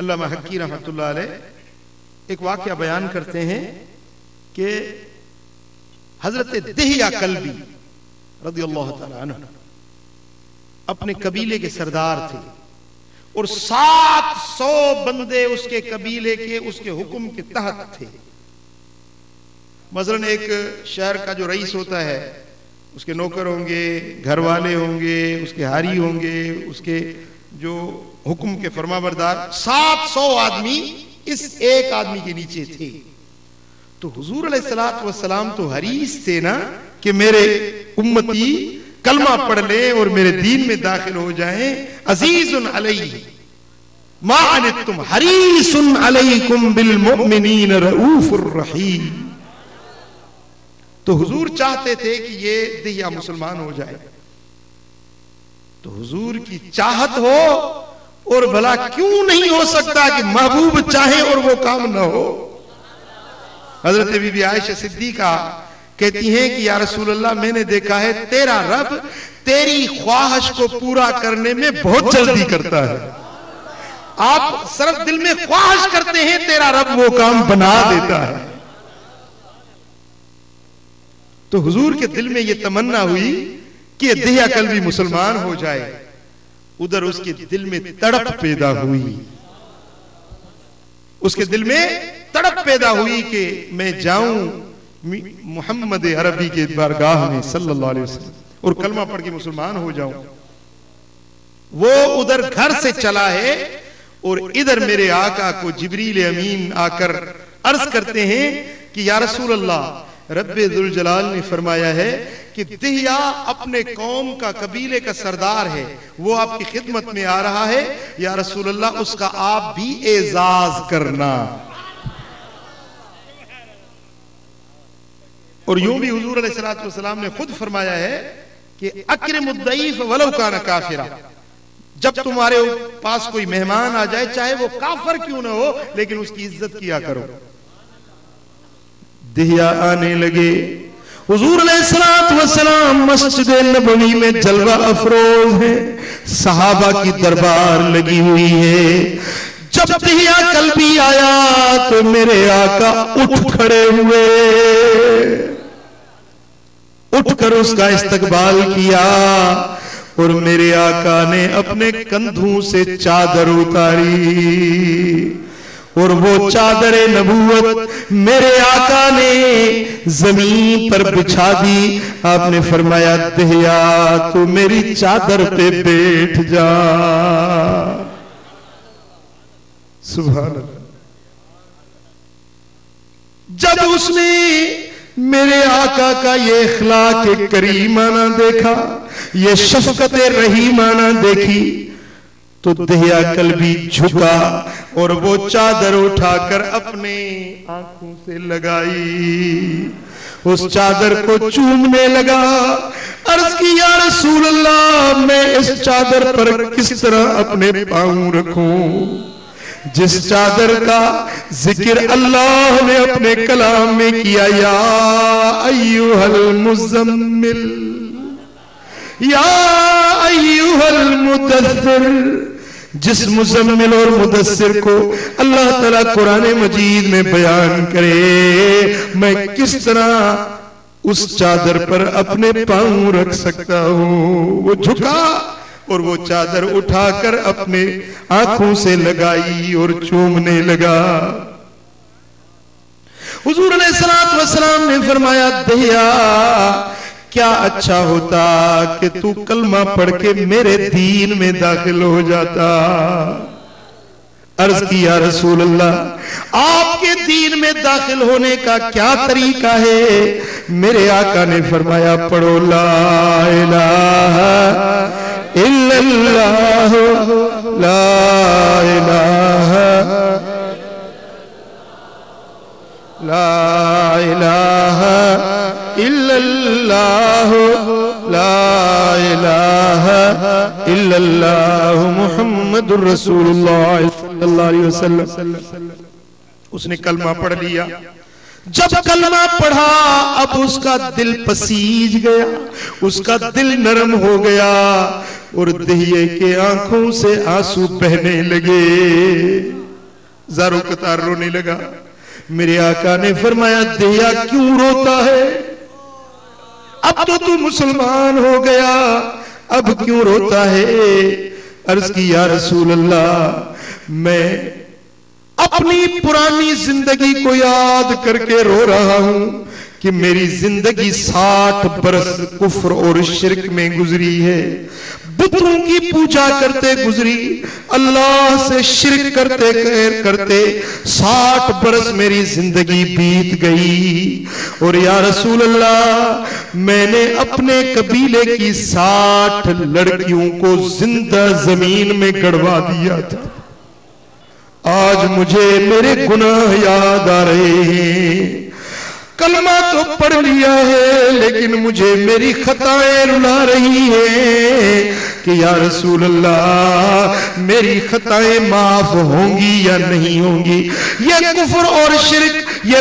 अल्लामा हक्की रहमतुल्लाह अलैह एक वाक़या बयान करते हैं कि हजरत दिहिया कल्बी रज़ियल्लाहु ताला अन्हु अपने कबीले के सरदार थे और 700 बंदे उसके कबीले के उसके हुक्म के तहत थे। मसलन एक शहर का जो रईस होता है उसके नौकर होंगे, घर वाले होंगे, उसके हारी होंगे, उसके जो हुक्म के फरमाबरदार 700 आदमी इस एक आदमी के नीचे थे। तो हुजूर अलैहिस्सलातु वस्सलाम तो हरीस थे ना कि मेरे उम्मती कलमा पढ़ ले और मेरे दीन में दाखिल हो जाएं। अजीजुन अलैहि मा अनित्तुम हरीसुन अलैकुम बिल मुमिनीन रऊफुर रहीम। तो हुजूर चाहते थे कि ये दिहिया मुसलमान हो जाए। तो हुजूर की चाहत हो और भला क्यों नहीं हो सकता कि महबूब चाहे और वो काम ना हो। हजरत बीबी आयशा सिद्दीका कहती हैं कि या रसूल अल्लाह मैंने देखा है तेरा रब तेरी ख्वाहिश को पूरा करने में बहुत जल्दी करता है। आप सिर्फ दिल में ख्वाहिश करते हैं, तेरा रब वो काम बना देता है। तो हुजूर के दिल में ये तमन्ना हुई कि दिहिया कल्बी मुसलमान हो जाए। उधर उसके दिल में तड़प पैदा हुई, उसके दिल में तड़प पैदा हुई कि मैं जाऊं मोहम्मद अरबी के बारगाह में सल्लल्लाहु अलैहि वसल्लम और कलमा पढ़ के मुसलमान हो जाऊं। वो उधर घर से चला है और इधर मेरे आका को जिब्रील अमीन आकर अर्ज करते हैं कि या रसूल अल्लाह रब्बे दुल जलाल ने फरमाया है कि दिहिया अपने कौम का कबीले का सरदार है, वो आपकी खिदमत में आ रहा है, या रसूल अल्लाह उसका आप भी एजाज करना। और यूं भी हुजूर अलैहिस्सलातु वस्सलाम ने खुद फरमाया है कि अक्रिमुद्दईफ वलौ काना काफिरा, जब तुम्हारे पास कोई मेहमान आ जाए चाहे वो काफिर क्यों ना हो लेकिन उसकी इज्जत किया करो। दिहिया आने लगे। हुजूर अलैहिस्सलातु वस्सलाम मस्जिद नबवी में जलवा अफरोज है, सहाबा की दरबार लगी हुई है। जब दिहिया कल्बी आया तो मेरे आका उठ खड़े हुए, उठकर उसका इस्तकबाल किया और मेरे आका ने अपने कंधों से चादर उतारी और वो चादर नबूवत मेरे आका ने जमीन पर बिछा दी। आपने फरमाया दिहिया तू मेरी चादर पे बैठ जा। सुभान अल्लाह। जब उसने मेरे आका का ये इखलाक करीमाना देखा, ये शफकत रहीमाना देखी, तो दिहिया कल्बी झुका और वो चादर उठाकर अपने आंखों से लगाई, उस चादर को चूमने लगा। अर्ज की या रसूल अल्लाह मैं इस चादर पर किस तरह अपने पांव रखूं जिस चादर का जिक्र अल्लाह ने अपने कलाम में किया, या अय्युहल मुज़म्मिल या अय्युहल मुदस्सिर। जिस मुज़म्मिल और मुदस्सिर को अल्लाह ताला कुरान मजीद में बयान करे, मैं किस तरह उस चादर पर अपने पांव रख सकता हूं। वो झुका और वो चादर उठाकर अपने आंखों से लगाई और चूमने लगा। हुजूर अलैहिस्सलातु वस्सलाम ने फरमाया दिहिया क्या अच्छा होता कि तू कलमा पढ़ के मेरे दीन में दाखिल हो जाता। अर्ज किया रसूल अल्लाह आपके दीन में दाखिल होने का क्या तरीका है। मेरे आका ने फरमाया पढ़ो ला इलाहा इल्लल्लाह ला इलाहा ला इलाहा इल्लल्लाह ला इलाहा इल्लल्लाह मुहम्मदुर रसूलुल्लाह सल्लल्लाहु अलैहि वसल्लम। उसने कलमा पढ़ लिया। जब कलमा पढ़ा अब उसका दिल पसीज गया, उसका दिल नरम हो गया और दिहिये के आंखों से आंसू बहने लगे। ज़ारो कतार रोने लगा। मेरे आका ने फरमाया, दहिया क्यों रोता है? अब तो तू मुसलमान हो गया, अब क्यों रोता है? अर्ज की, या रसूल अल्लाह, मैं अपनी पुरानी जिंदगी को याद करके रो रहा हूं कि मेरी जिंदगी 60 बरस कुफ्र और शिरक में गुजरी है, बुतों की पूजा करते गुजरी, अल्लाह से शिरक करते करते 60 बरस मेरी जिंदगी बीत गई। और या रसूल अल्लाह, मैंने अपने कबीले की 60 लड़कियों को जिंदा जमीन में गड़वा दिया था। आज मुझे मेरे गुनाह याद आ रहे हैं। कलमा तो पढ़ लिया है, लेकिन मुझे मेरी खताएं रुला रही हैं कि या रसूल अल्लाह, मेरी खताएं माफ होंगी या नहीं होंगी? ये कुफ्र और शिरक, ये